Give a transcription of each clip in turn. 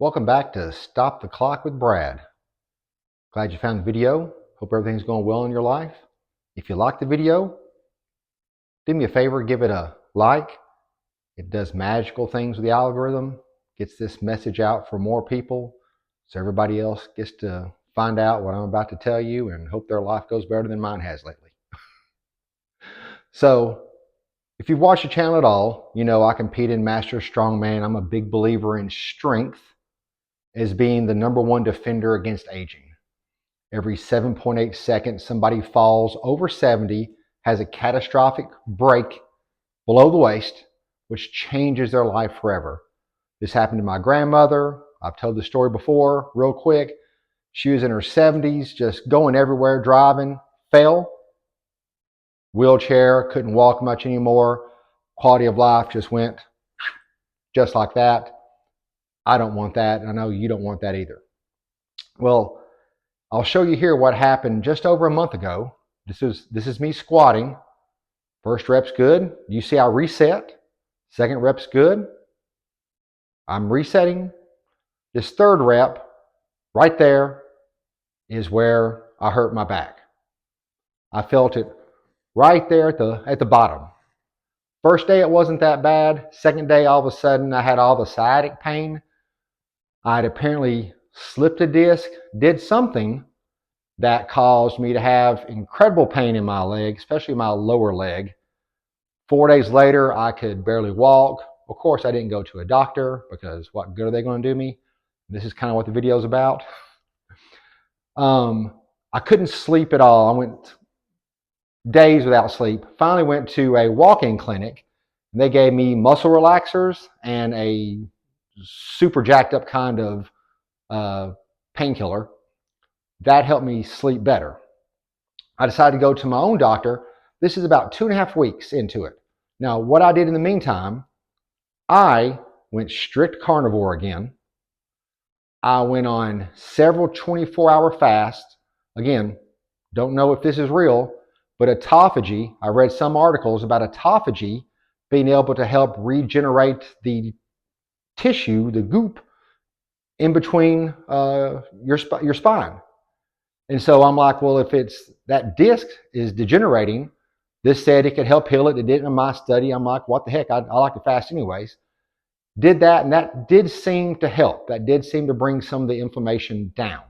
Welcome back to Stop the Clock with Brad. Glad you found the video. Hope everything's going well in your life. If you like the video, do me a favor, give it a like. It does magical things with the algorithm, gets this message out for more people so everybody else gets to find out what I'm about to tell you and hope their life goes better than mine has lately. So, if you've watched the channel at all, you know I compete in Master Strongman. I'm a big believer in strength as being the #1 defender against aging. Every 7.8 seconds, somebody falls over 70, has a catastrophic break below the waist, which changes their life forever. This happened to my grandmother. I've told the story before, real quick. She was in her 70s, just going everywhere, driving, fell, wheelchair, couldn't walk much anymore. Quality of life just went just like that. I don't want that. I know you don't want that either. Well, I'll show you here what happened just over a month ago. This is me squatting. First rep's good. You see I reset. Second rep's good. I'm resetting. This third rep right there is where I hurt my back. I felt it right there at the bottom. First day it wasn't that bad. Second day all of a sudden I had all the sciatic pain. I'd apparently slipped a disc, did something that caused me to have incredible pain in my leg, especially my lower leg. 4 days later, I could barely walk. Of course, I didn't go to a doctor because what good are they going to do me? This is kind of what the video is about. I couldn't sleep at all. I went days without sleep. Finally went to a walk-in clinic. They gave me muscle relaxers and a super jacked up kind of painkiller. That helped me sleep better. I decided to go to my own doctor. This is about 2.5 weeks into it. Now, what I did in the meantime, I went strict carnivore again. I went on several 24-hour fasts. Again, don't know if this is real, but autophagy, I read some articles about autophagy being able to help regenerate the tissue, the goop, in between your spine. And so I'm like, well, if it's that disc is degenerating, this said it could help heal it. It didn't in my study. I'm like, what the heck? I like to fast anyways. Did that, and that did seem to help. That did seem to bring some of the inflammation down.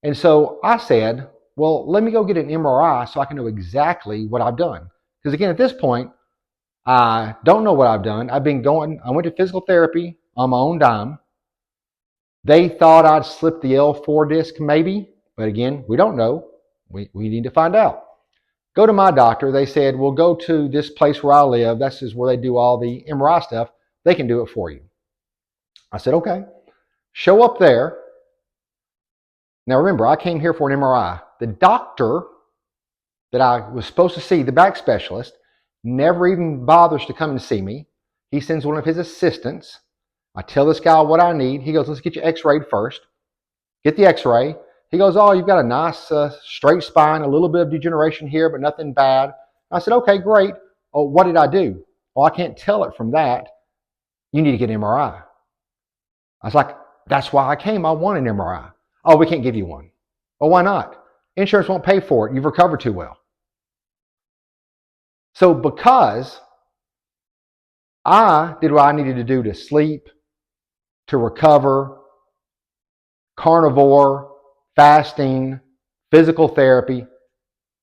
And so I said, well, let me go get an MRI so I can know exactly what I've done. Because again, at this point, I don't know what I've done. I went to physical therapy on my own dime. They thought I'd slipped the L4 disc maybe, but again, we don't know. We need to find out. Go to my doctor. They said, well, go to this place where I live. This is where they do all the MRI stuff. They can do it for you. I said, okay. Show up there. Now remember, I came here for an MRI. The doctor that I was supposed to see, the back specialist, never even bothers to come and see me. He sends one of his assistants. I tell this guy what I need. He goes, let's get you x-rayed first. Get the x-ray. He goes, oh, you've got a nice straight spine, a little bit of degeneration here, but nothing bad. I said, okay, great. Oh, what did I do? Well, I can't tell it from that. You need to get an MRI. I was like, that's why I came. I want an MRI. Oh, we can't give you one. Oh, why not? Insurance won't pay for it. You've recovered too well. So because I did what I needed to do to sleep, to recover, carnivore, fasting, physical therapy,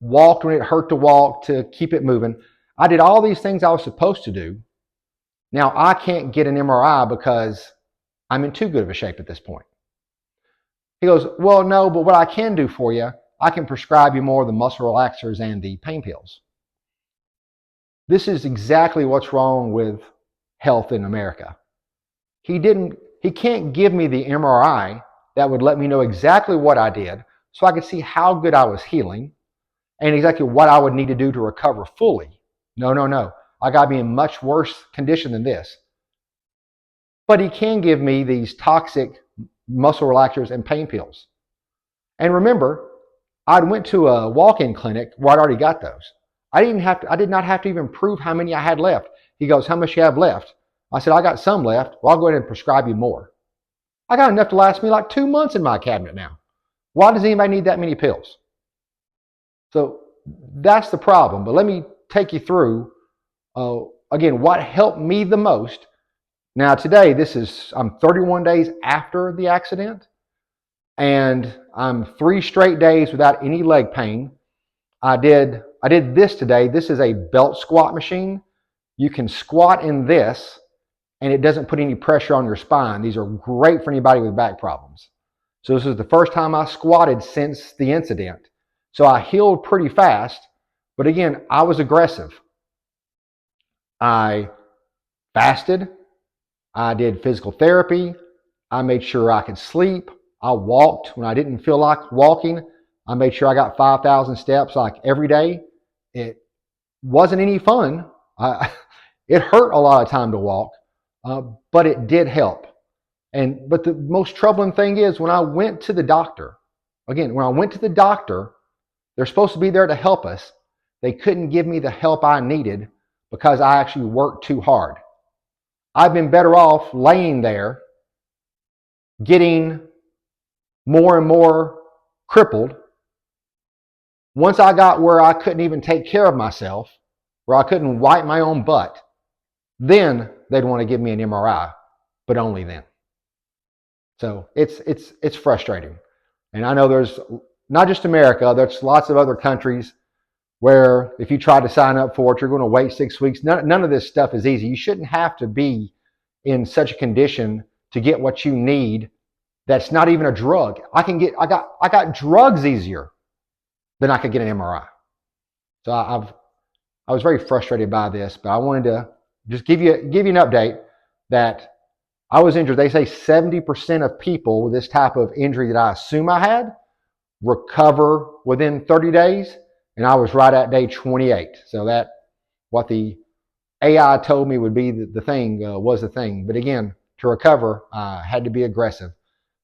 walked when it hurt to walk to keep it moving. I did all these things I was supposed to do. Now I can't get an MRI because I'm in too good of a shape at this point. He goes, well, no, but what I can do for you, I can prescribe you more of the muscle relaxers and the pain pills. This is exactly what's wrong with health in America. He can't give me the MRI that would let me know exactly what I did so I could see how good I was healing and exactly what I would need to do to recover fully. No. I got to be in much worse condition than this. But he can give me these toxic muscle relaxers and pain pills. And remember, I went to a walk-in clinic where I'd already got those. I did not have to even prove how many I had left. He goes, how much you have left? I said, I got some left. Well, I'll go ahead and prescribe you more. I got enough to last me like 2 months in my cabinet now. Why does anybody need that many pills? So that's the problem. But let me take you through, again, what helped me the most. Now today, I'm 31 days after the accident, and I'm 3 straight days without any leg pain. I did this today. This is a belt squat machine. You can squat in this, and it doesn't put any pressure on your spine. These are great for anybody with back problems. So this is the first time I squatted since the incident. So I healed pretty fast, but again, I was aggressive. I fasted. I did physical therapy. I made sure I could sleep. I walked when I didn't feel like walking. I made sure I got 5,000 steps like every day. It wasn't any fun. It hurt a lot of time to walk, but it did help. But the most troubling thing is when I went to the doctor, again, when I went to the doctor, they're supposed to be there to help us. They couldn't give me the help I needed because I actually worked too hard. I've been better off laying there, getting more and more crippled. Once I got where I couldn't even take care of myself, where I couldn't wipe my own butt, then they'd want to give me an MRI, but only then. So it's frustrating. And I know there's not just America, there's lots of other countries where if you try to sign up for it, you're going to wait 6 weeks. None of this stuff is easy. You shouldn't have to be in such a condition to get what you need. That's not even a drug. I got drugs easier than I could get an MRI. So I was very frustrated by this, but I wanted to just give you an update that I was injured. They say 70% of people with this type of injury that I assume I had recover within 30 days, and I was right at day 28. So that what the AI told me would be the thing was the thing. But again, to recover, I had to be aggressive.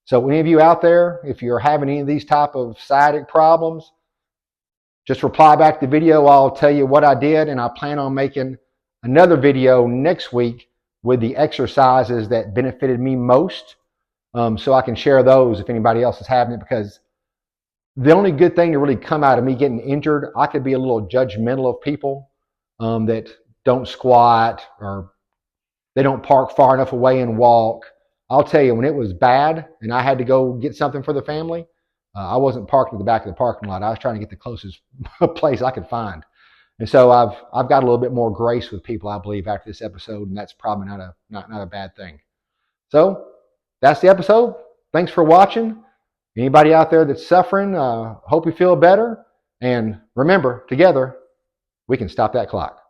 So any of you out there, if you're having any of these type of sciatic problems, just reply back to the video. I'll tell you what I did, and I plan on making another video next week with the exercises that benefited me most, so I can share those if anybody else is having it, because the only good thing to really come out of me getting injured, I could be a little judgmental of people that don't squat or they don't park far enough away and walk. I'll tell you, when it was bad and I had to go get something for the family, I wasn't parked at the back of the parking lot. I was trying to get the closest place I could find. And so I've got a little bit more grace with people, I believe, after this episode, and that's probably not a bad thing. So that's the episode. Thanks for watching. Anybody out there that's suffering, hope you feel better. And remember, together, we can stop that clock.